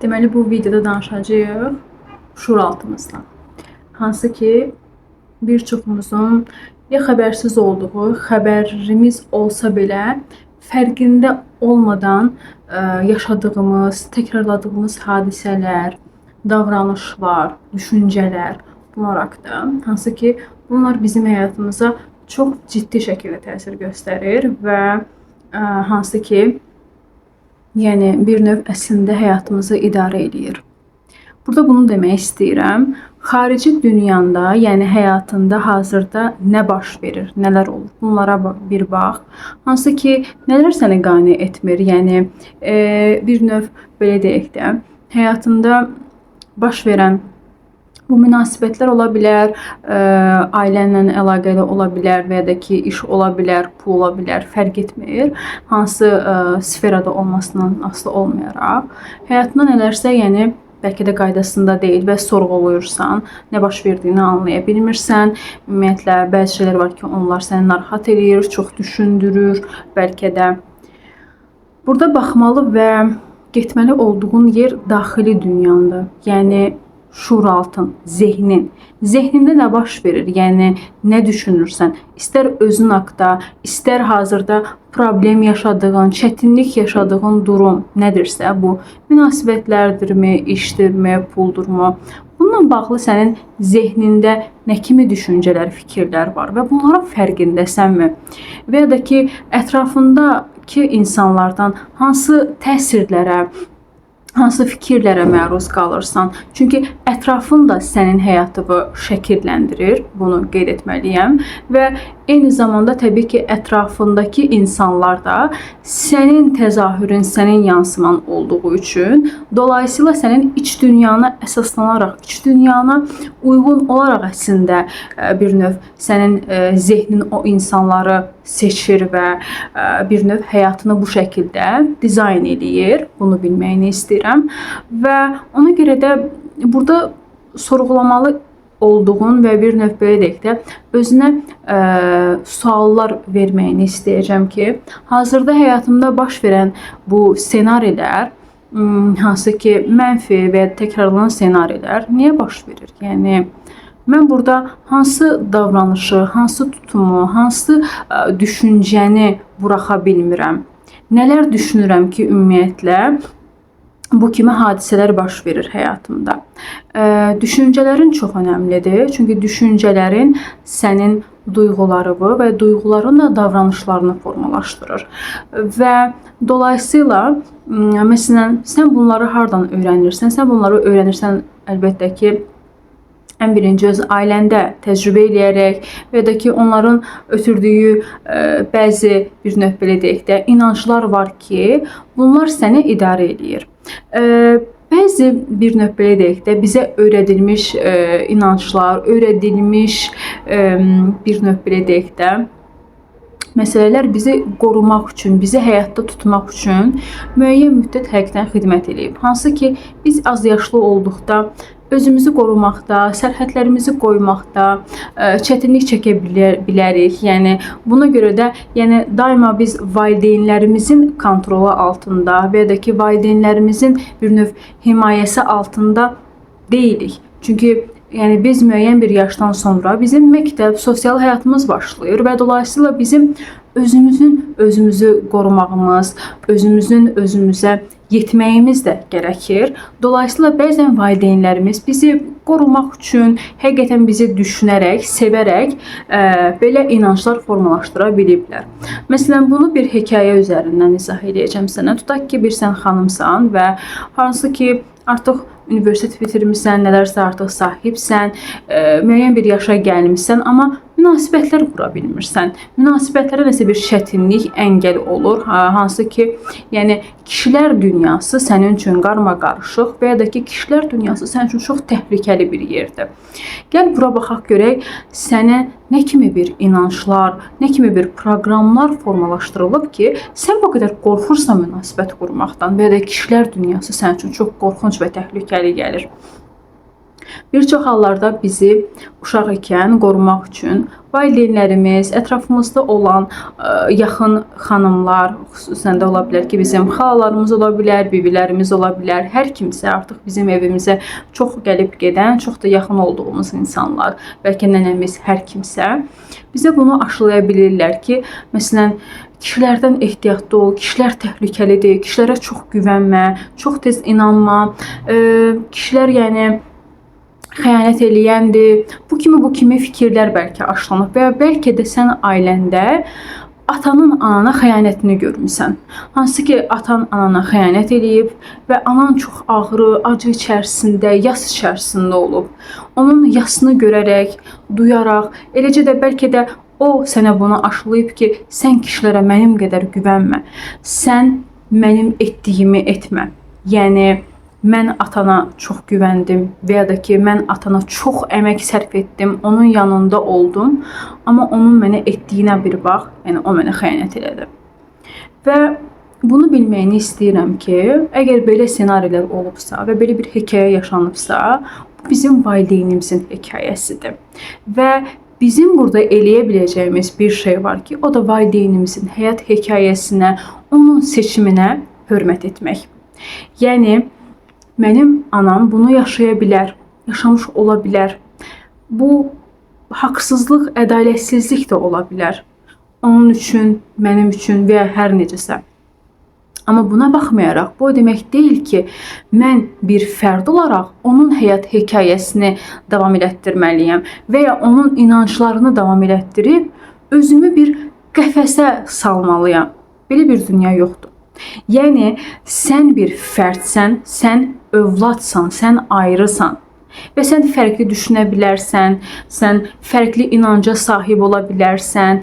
Deməli, bu videoda danışacağıq şuuraltımızdan. Hansı ki, bir çoxumuzun ya xəbərsiz olduğu, xəbərimiz olsa belə fərqində olmadan yaşadığımız, təkrarladığımız hadisələr, davranışlar, düşüncələr bunlar haqqında. Hansı ki, bunlar bizim həyatımıza çox ciddi şəkildə təsir göstərir və hansı ki, yəni bir növ əslində həyatımızı idarə edir. Burada bunu demək istəyirəm. Xarici dünyanda, yəni həyatında hazırda nə baş verir, nələr olur? Bunlara bir bax. Hansı ki, nələr səni qane etmir? Yəni bir növ belə deyək də, həyatında baş verən bu münasibətlər ola bilər, ailənlə əlaqəli ola bilər və ya da ki, iş ola bilər, pul ola bilər, fərq etmir. Hansı sferada olmasından asılı olmayaraq, həyatında nələrsə, yəni bəlkə də qaydasında deyil və sorğuluyursan, nə baş verdiyini anlaya bilmirsən. Ümumiyyətlə, bəzi şeylər var ki, onlar səni narahat edir, çox düşündürür, bəlkə də. Burada baxmalı və getməli olduğun yer daxili dünyandır. Yəni şuuraltın, zehnin. Zehnində nə baş verir? Yəni nə düşünürsən? İstər özün haqqında, istər hazırda problem yaşadığın, çətinlik yaşadığın durum nədirsə, bu münasibətlərdirmi, işdirmi, puldurmu? Bununla bağlı sənin zehnində nə kimi düşüncələr, fikirlər var və bunların fərqindəsənmi? Və ya da ki, ətrafındakı insanlardan hansı təsirlərə, hansı fikirlərə məruz qalırsan? Çünki ətrafın da sənin həyatını şəkilləndirir, bunu qeyd etməliyəm. Və eyni zamanda təbii ki, ətrafındakı insanlar da sənin təzahürün, sənin yansıman olduğu üçün, dolayısıyla sənin iç dünyana əsaslanaraq, iç dünyana uyğun olaraq əslində bir növ sənin zehnin o insanları seçir və bir növ həyatını bu şəkildə dizayn edir. Bunu bilməyini istəyirəm. Və ona görə də burada sorğulamalı olduğun və bir növ belə deyək də, özünə suallar verməyini istəyəcəm ki, hazırda həyatımda baş verən bu ssenarilər, hansı ki, mənfi və təkrarlanan ssenarilər niyə baş verir? Yəni, mən burada hansı davranışı, hansı tutumu, hansı düşüncəni buraxa bilmirəm? Nələr düşünürəm ki, ümumiyyətlə, bu kimi hadisələr baş verir həyatımda. Düşüncələrin çox önəmlidir. Çünki düşüncələrin sənin duyğularını və duyğuların da davranışlarını formalaşdırır. Və dolayısıyla, məsələn, sən bunları hardan öyrənirsən? Sən bunları öyrənirsən əlbəttə ki, ən birinci öz ailəndə təcrübə eləyərək və ya da ki, onların ötürdüyü bəzi bir növ belə deyək də, inanclar var ki, bunlar səni idarə edir. Bəzi bir növ belə deyək də, bizə öyrədilmiş inanclar, öyrədilmiş bir növ belə deyək də, məsələlər bizi qorumaq üçün, bizi həyatda tutmaq üçün müəyyən müddət həqiqətən xidmət edib. Hansı ki, biz az yaşlı olduqda özümüzü qorumaqda, sərhədlərimizi qoymaqda çətinlik çəkə bilərik. Yəni buna görə də daima biz valideynlərimizin kontrolu altında və ya da ki, valideynlərimizin bir növ himayəsi altında deyilik. Çünki biz müəyyən bir yaşdan sonra bizim məktəb, sosial həyatımız başlayır və dolayısıyla bizim özümüzü qorumağımız, özümüzə yetməyimiz də gərəkir. Dolayısıyla bəzən valideynlərimiz bizi qorumaq üçün həqiqətən bizi düşünərək, sevərək belə inanclar formalaşdıra biliblər. Məsələn, bunu bir hekayə üzərindən izah edəcəm sənə. Tutaq ki, bir sən xanımsan və hansı ki, artıq universitet bitirmişsən, nələrsə artıq sahibsən, müəyyən bir yaşa gəlmişsən, amma münasibətlər qura bilmirsən. Münasibətlərə nəsə bir çətinlik, əngəl olur. Hansı ki, kişilər dünyası sənin üçün qarma-qarışıq və ya da ki, kişilər dünyası sənin üçün çox təhlükəli bir yerdir. Gəl bura baxaq görək, sənə nə kimi bir inanclar, nə kimi bir proqramlar formalaşdırılıb ki, sən bu qədər qorxursan münasibət qurmaqdan və ya da kişilər dünyası sənin üçün çox qorxunc və təhlükəli gəlir. Bir çox hallarda bizi uşaq ikən qorumaq üçün valideynlərimiz, ətrafımızda olan yaxın xanımlar, xüsusən də ola bilər ki, bizim xalalarımız ola bilər, bibilərimiz ola bilər, hər kimsə artıq bizim evimizə çox gəlib gedən, çox da yaxın olduğumuz insanlar, bəlkə nənəmiz, hər kimsə bizə bunu aşılaya bilirlər ki, məsələn, kişilərdən ehtiyatlı ol, kişilər təhlükəlidir, kişilərə çox güvənmə, çox tez inanma, kişilər yəni xəyanət eləyəndir. Bu kimi fikirlər bəlkə aşılanıb və ya bəlkə də sən ailəndə atanın anana xəyanətini görmüsən. Hansı ki, atan anana xəyanət eləyib və anan çox ağrı, acı içərisində, yas içərisində olub. Onun yasını görərək, duyaraq, eləcə də bəlkə də o sənə bunu aşılayıb ki, sən kişilərə mənim qədər güvənmə. Sən mənim etdiyimi etmə. Yəni mən atana çox güvəndim və ya da ki, mən atana çox əmək sərf etdim, onun yanında oldum, amma onun mənə etdiyinə bir bax, yəni o mənə xəyanət elədi. Və bunu bilməyini istəyirəm ki, əgər belə ssenarilər olubsa və belə bir hekayə yaşanıbsa, bu bizim valideynimizin hekayəsidir. Və bizim burada eləyə biləcəyimiz bir şey var ki, o da valideynimizin həyat hekayəsinə, onun seçiminə hörmət etmək. Yəni, mənim anam bunu yaşaya bilər, yaşamış ola bilər. Bu haqsızlıq, ədalətsizlik də ola bilər. Onun üçün, mənim üçün və ya hər necəsə. Amma buna baxmayaraq, bu o demək deyil ki, mən bir fərd olaraq onun həyat hekayəsini davam elətdirməliyəm və ya onun inanclarını davam elətdirib özümü bir qəfəsə salmalıyam. Belə bir dünya yoxdur. Yəni, sən bir fərdsən, sən övladsan, sən ayrısan və sən fərqli düşünə bilərsən, sən fərqli inanca sahib ola bilərsən,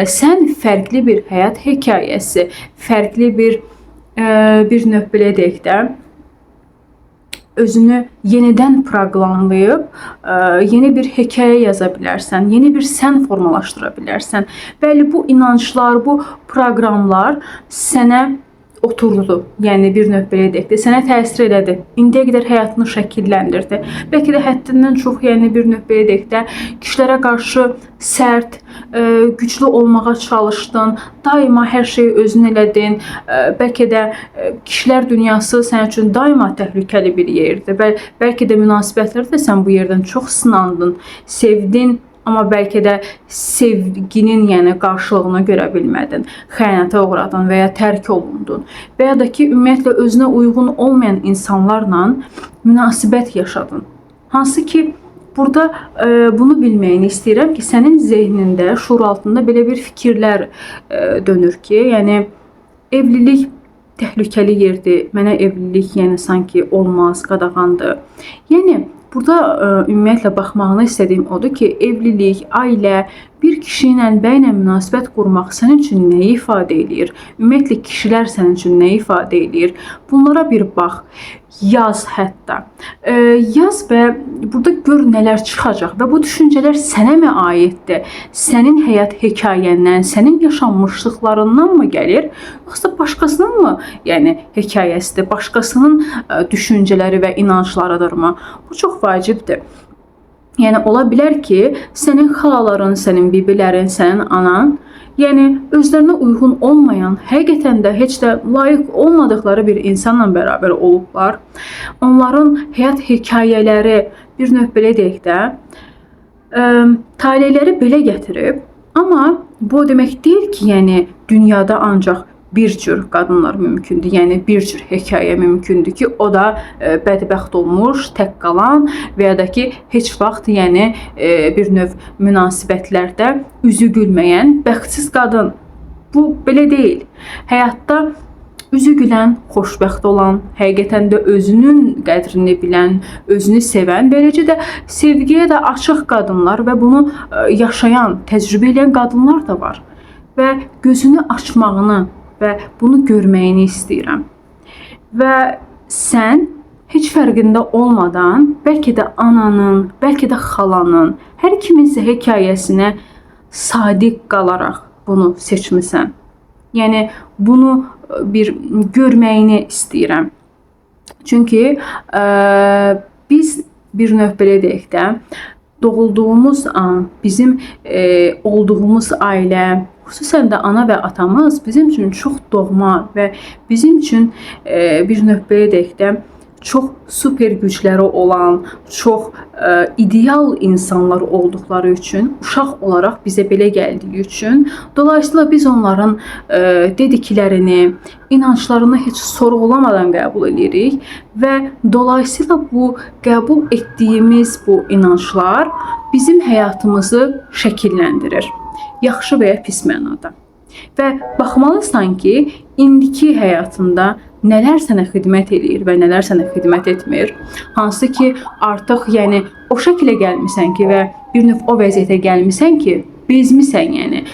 sən fərqli bir həyat hekayəsi, fərqli bir növ belə deyək də, özünü yenidən proqramlayıb, yeni bir hekayə yaza bilərsən, yeni bir sən formalaşdıra bilərsən. Bəli, bu inanclar, bu proqramlar sənə oturdu. Yəni bir növ belə deyək də, sənə təsir elədi. İndiyə qədər həyatını şəkilləndirdi. Bəlkə də həddindən çox, yəni bir növ belə deyək də, kişilərə qarşı sərt, güclü olmağa çalışdın. Daima hər şeyi özün elədin. Bəlkə də kişilər dünyası sənin üçün daima təhlükəli bir yerdir. Bəlkə də münasibətlərdə sən bu yerdən çox sınandın, sevdin. Amma bəlkə də sevginin, yəni qarşılığını görə bilmədin, xəyanətə uğradın və ya tərk olundun. Və ya da ki, ümumiyyətlə özünə uyğun olmayan insanlarla münasibət yaşadın. Hansı ki, burada bunu bilməyini istəyirəm ki, sənin zehnində, şuur altında belə bir fikirlər dönür ki, yəni evlilik təhlükəli yerdir, mənə evlilik yəni sanki olmaz, qadağandır. Yəni, burada ümumiyyətlə baxmağını istədiyim odur ki, evlilik, ailə, bir kişi ilə, bəylə münasibət qurmaq sənin üçün nəyi ifadə edir? Ümumiyyətlə, kişilər sənin üçün nəyi ifadə edir? Bunlara bir bax, yaz hətta. Yaz və burada gör nələr çıxacaq və bu düşüncələr sənə mi aiddir? Sənin həyat hekayəndən, sənin yaşanmışlıqlarından mı gəlir? Yoxsa başqasının mı yəni hekayəsidir? Başqasının düşüncələri və inanclarıdırmı? Bu çox vacibdir. Yəni, ola bilər ki, sənin xalaların, sənin bibilərin, sənin anan, yəni özlərinə uyğun olmayan, həqiqətən də heç də layiq olmadıqları bir insanla bərabər olublar. Onların həyat hekayələri, bir növ belə deyək də, taleyləri belə gətirib. Amma bu demək deyil ki, yəni dünyada ancaq bir cür qadınlar mümkündür. Yəni bir cür hekayə mümkündür ki, o da bədbəxt olmuş, tək qalan və ya da ki, heç vaxt yəni bir növ münasibətlərdə üzü gülməyən bəxtsiz qadın. Bu belə deyil. Həyatda üzü gülən, xoşbəxt olan, həqiqətən də özünün qədrini bilən, özünü sevən, beləcə də sevgiyə də açıq qadınlar və bunu yaşayan, təcrübə edən qadınlar da var. Və gözünü açmağını və bunu görməyini istəyirəm. Və sən heç fərqində olmadan, bəlkə də ananın, bəlkə də xalanın, hər kiminsə hekayəsinə sadiq qalaraq bunu seçmisən. Yəni, bunu bir görməyini istəyirəm. Çünki biz bir növ belə deyək də, doğulduğumuz an, bizim olduğumuz ailə, xüsusən də ana və atamız bizim üçün çox doğma və bizim üçün bir növ belə deyək də, çox super gücləri olan, çox ideal insanlar olduqları üçün, uşaq olaraq bizə belə gəldiyi üçün, dolayısıyla biz onların dediklərini, inanclarını heç sorğulamadan qəbul edirik və dolayısıyla bu qəbul etdiyimiz bu inanclar bizim həyatımızı şəkilləndirir. Yaxşı və ya pis mənada. Və baxmalısan ki, indiki həyatında nələr sənə xidmət eləyir və nələr sənə xidmət etmir. Hansı ki, artıq yəni o şəkilə gəlmisən ki və bir növ o vəziyyətə gəlmisən ki, bezmisən yəni.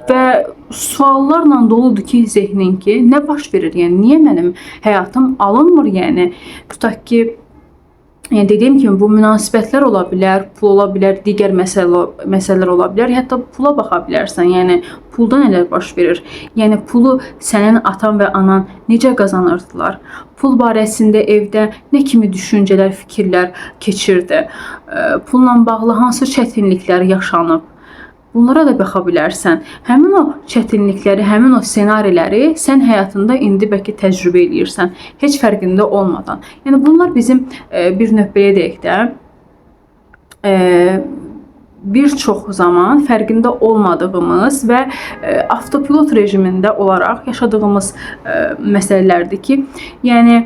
Və suallarla doludur ki, zehnin ki, nə baş verir? Yəni niyə mənim həyatım alınmır? Yəni tutaq ki, yəni dediyim kimi bu münasibətlər ola bilər, pul ola bilər, digər məsələlər ola bilər. Hətta pula baxa bilərsən. Yəni pulda nələr baş verir? Yəni pulu sənin atan və anan necə qazanırdılar? Pul barəsində evdə nə kimi düşüncələr, fikirlər keçirdi? Pulla bağlı hansı çətinliklər yaşanıb? Bunlara da baxa bilərsən. Həmin o çətinlikləri, həmin o ssenariləri sən həyatında indi bəlkə təcrübə edirsən, heç fərqində olmadan. Yəni bunlar bizim bir növ belə deyək də, bir çox zaman fərqində olmadığımız və avtopilot rejimində olaraq yaşadığımız məsələlərdir ki, yəni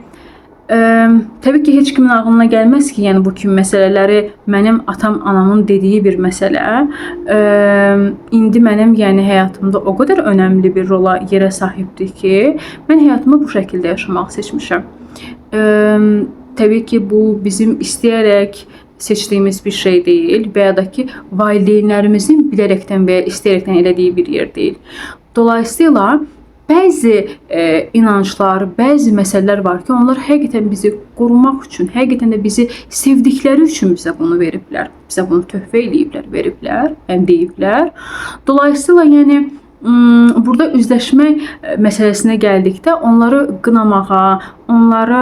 təbii ki, heç kimin ağlına gəlməz ki, yəni bu kimi məsələləri mənim atam, anamın dediyi bir məsələ indi mənim yəni həyatımda o qədər önəmli bir rola, yerə sahibdir ki, mən həyatımı bu şəkildə yaşamaq seçmişəm. Təbii ki, bu bizim istəyərək seçdiyimiz bir şey deyil və ya da ki, valideynlərimizin bilərəkdən və ya istəyərəkdən elədiyi bir yer deyil. Dolayısıyla bəzi inanclar, bəzi məsələlər var ki, onlar həqiqətən bizi qorumaq üçün, həqiqətən də bizi sevdikləri üçün bizə bunu veriblər. Bizə bunu töhfə eləyiblər, veriblər, yəni deyiblər. Dolayısıyla yəni burada üzləşmək məsələsinə gəldikdə onları qınamağa, onları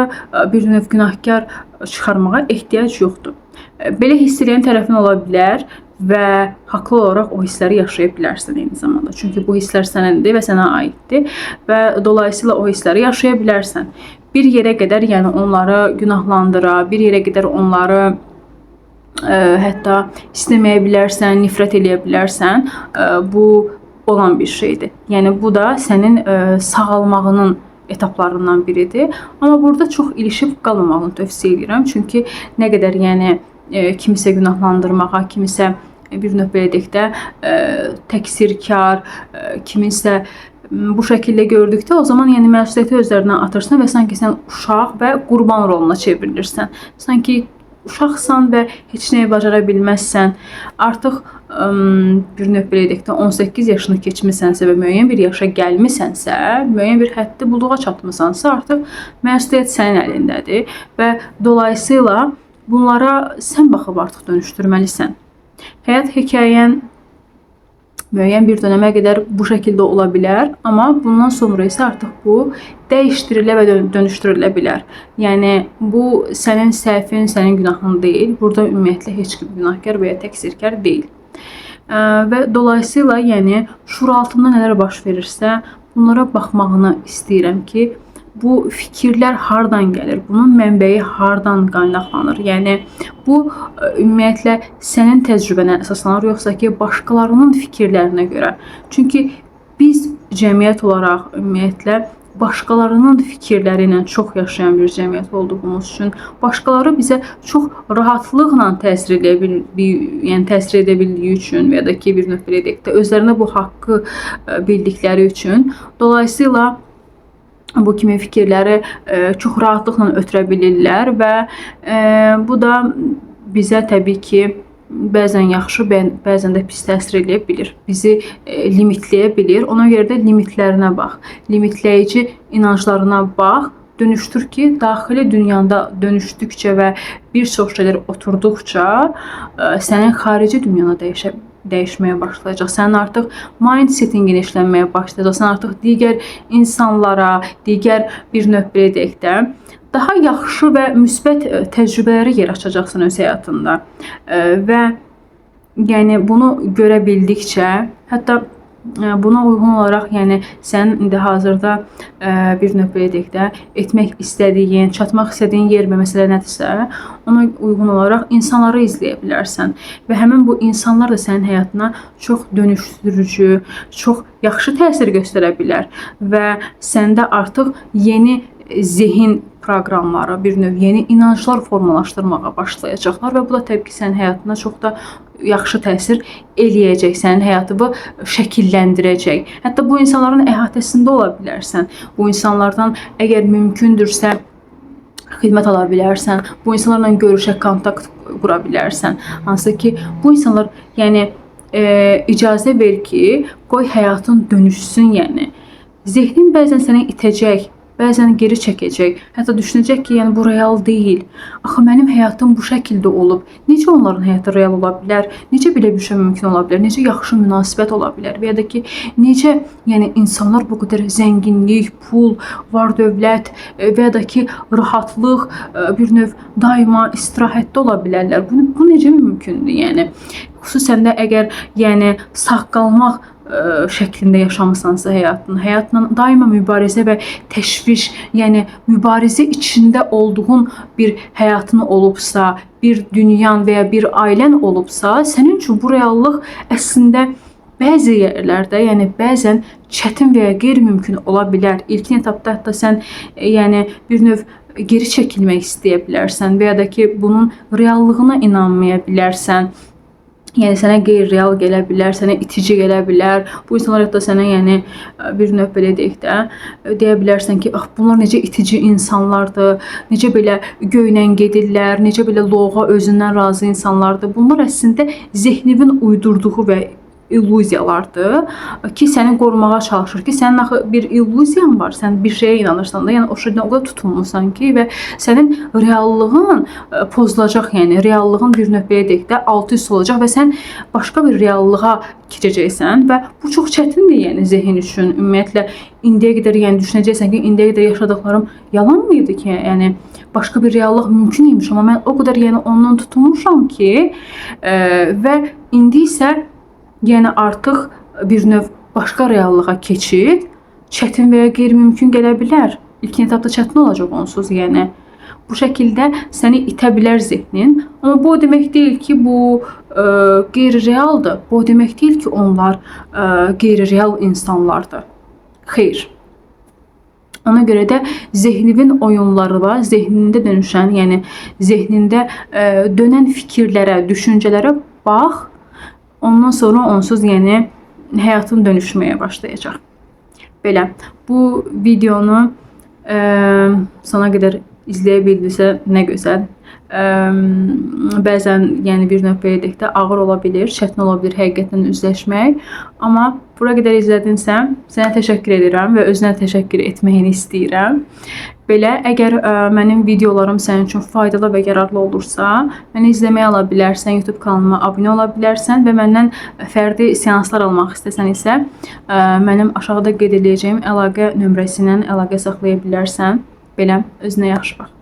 bir növ günahkar çıxarmağa ehtiyac yoxdur. Belə hiss edən tərəfin ola bilər və haqlı olaraq o hissləri yaşaya bilərsən eyni zamanda. Çünki bu hisslər sənəndir və sənə aiddir və dolayısıyla o hissləri yaşaya bilərsən. Bir yerə qədər yəni onları günahlandıra, bir yerə qədər onları hətta istəməyə bilərsən, nifrət eləyə bilərsən. Bu olan bir şeydir. Yəni bu da sənin sağalmağının etaplarından biridir. Amma burada çox ilişib qalmamağını tövsiyə edirəm. Çünki nə qədər yəni kimisə günahlandırmağa, kimisə bir növ belə deyək də təqsirkar, kiminsə bu şəkildə gördükdə o zaman yəni məsuliyyəti özlərindən atırsan və sanki sən uşaq və qurban roluna çevrilirsən. Sanki uşaqsan və heç nəyi bacara bilməzsən. Artıq bir növ belə deyək də 18 yaşını keçmisənsə və müəyyən bir yaşa gəlmisənsə, müəyyən bir həddə buluğa çatmısansa, artıq məsuliyyət sənin əlindədir və dolayısıyla bunlara sən baxıb artıq dönüşdürməlisən. Həyat hekayən müəyyən bir dönəmə qədər bu şəkildə ola bilər, amma bundan sonra isə artıq bu dəyişdirilə və dönüşdürülə bilər. Yəni bu sənin səhvin, sənin günahın deyil. Burada ümumiyyətlə heç kim günahkar və ya təqsirkar deyil. Və dolayısıyla yəni şuur altında nələr baş verirsə, bunlara baxmağını istəyirəm ki, bu fikirlər hardan gəlir? Bunun mənbəyi hardan qaynaqlanır? Yəni bu ümumiyyətlə sənin təcrübənə əsaslanır, yoxsa ki başqalarının fikirlərinə görə? Çünki biz cəmiyyət olaraq ümumiyyətlə başqalarının fikirləri ilə çox yaşayan bir cəmiyyət olduğumuz üçün başqaları bizə çox rahatlıqla təsir edə bildiyi üçün və ya da ki bir növ belə deyək də özlərinə bu haqqı bildikləri üçün dolayısıyla bu kimi fikirləri çox rahatlıqla ötürə bilirlər və bu da bizə təbii ki bəzən yaxşı, bəzən də pis təsir edə bilir. Bizi limitləyə bilir. Ona görə də limitlərinə bax. Limitləyici inanclarına bax. Dönüşdür ki, daxili dünyanda dönüşdükcə və bir çox şeylər oturduqca sənin xarici dünyana dəyişməyə başlayacaq. Sənin artıq mindsetin genişlənməyə başlayacaq. Sən artıq digər insanlara, digər bir növ belə deyək də, daha yaxşı və müsbət təcrübələrə yer açacaqsan öz həyatında. Və yəni bunu görə bildikcə, hətta buna uyğun olaraq, yəni sən indi hazırda bir növ belə deyək də, etmək istədiyin, çatmaq istədiyin yer və məsələ nədirsə, ona uyğun olaraq insanları izləyə bilərsən və həmin bu insanlar da sənin həyatına çox dönüşdürücü, çox yaxşı təsir göstərə bilər və səndə artıq yeni zehin proqramları, bir növ yeni inanclar formalaşdırmağa başlayacaqlar və bu da təbii ki, sənin həyatına çox da yaxşı təsir eləyəcək, sənin həyatını şəkilləndirəcək. Hətta bu insanların əhatəsində ola bilərsən. Bu insanlardan əgər mümkündürsə xidmət ala bilərsən. Bu insanlarla görüşə, kontakt qura bilərsən. Hansı ki, bu insanlar yəni icazə ver ki, qoy həyatın dönüşsün, yəni. Zehnin bəzən səni itəcək, bəzən geri çəkəcək. Hətta düşünəcək ki, yəni bu real deyil. Axı mənim həyatım bu şəkildə olub. Necə onların həyatı real ola bilər? Necə belə bir şey mümkün ola bilər? Necə yaxşı münasibət ola bilər? Və ya da ki, necə yəni insanlar bu qədər zənginlik, pul, var-dövlət və ya da ki, rahatlıq, bir növ daima istirahətdə ola bilərlər? Bu necə mümkündür? Yəni xüsusən də əgər yəni sağ qalmaq şəklində yaşamısansa həyatla daima mübarizə və təşviş, yəni mübarizə içində olduğun bir həyatın olubsa, bir dünyan və ya bir ailən olubsa, sənin üçün bu reallıq əslində bəzi yerlərdə, yəni bəzən çətin və ya qeyri-mümkün ola bilər. İlkin etapda hətta sən yəni bir növ geri çəkilmək istəyə bilərsən və ya da ki, bunun reallığına inanmaya bilərsən. Yəni sənə qeyri-real gələ bilər, sənə itici gələ bilər. Bu insanlar hətta sənə yəni bir növ belə deyək də, deyə bilərsən ki, bunlar necə itici insanlardır, necə belə göylə gedirlər, necə belə loğa özündən razı insanlardır. Bunlar əslində zehninin uydurduğu və illüziyalardır ki, səni qorumağa çalışır ki, sənin axı bir illüziyan var, sən bir şeyə inanırsan da, yəni o şeydən o qədər tutulmusan ki və sənin reallığın pozulacaq, yəni reallığın bir növ belə deyək də alt-üst olacaq və sən başqa bir reallığa keçəcəksən və bu çox çətindir, yəni zehin üçün. Ümumiyyətlə indiyə qədər yəni düşünəcəksən ki, indiyə qədər yaşadıqlarım yalan mıydı ki, yəni başqa bir reallıq mümkün imiş, amma mən o qədər yəni ondan tutulmuşam ki və indi isə yəni artıq bir növ başqa reallığa keçid çətin və ya qeyri-mümkün gələ bilər. İlkin etapda çətin olacaq onsuz, yəni. Bu şəkildə səni itə bilər zehnin. Amma bu o demək deyil ki, bu qeyri-realdır. Bu o demək deyil ki, onlar qeyri-real insanlardır. Xeyr. Ona görə də zehninin oyunları var, zehnində dönüşən, yəni zehnində dönən fikirlərə, düşüncələrə bax. Ondan sonra onsuz yəni həyatın dönüşməyə başlayacaq. Belə, bu videonu sona qədər izləyə bildirsə nə gözəl. Bəzən yəni bir növ belə deyək də ağır ola bilir, çətin ola bilir həqiqətlə üzləşmək. Amma bura qədər izlədinsə, sənə təşəkkür edirəm və özünə təşəkkür etməyini istəyirəm. Belə, əgər mənim videolarım sənin üçün faydalı və yararlı olursa, məni izləməyə ala bilərsən, YouTube kanalıma abunə ola bilərsən və məndən fərdi seanslar almaq istəsən isə mənim aşağıda qeyd edəcəyim əlaqə nömrəsindən əlaqə saxlaya bilərsən. Belə, özünə yaxşı bax.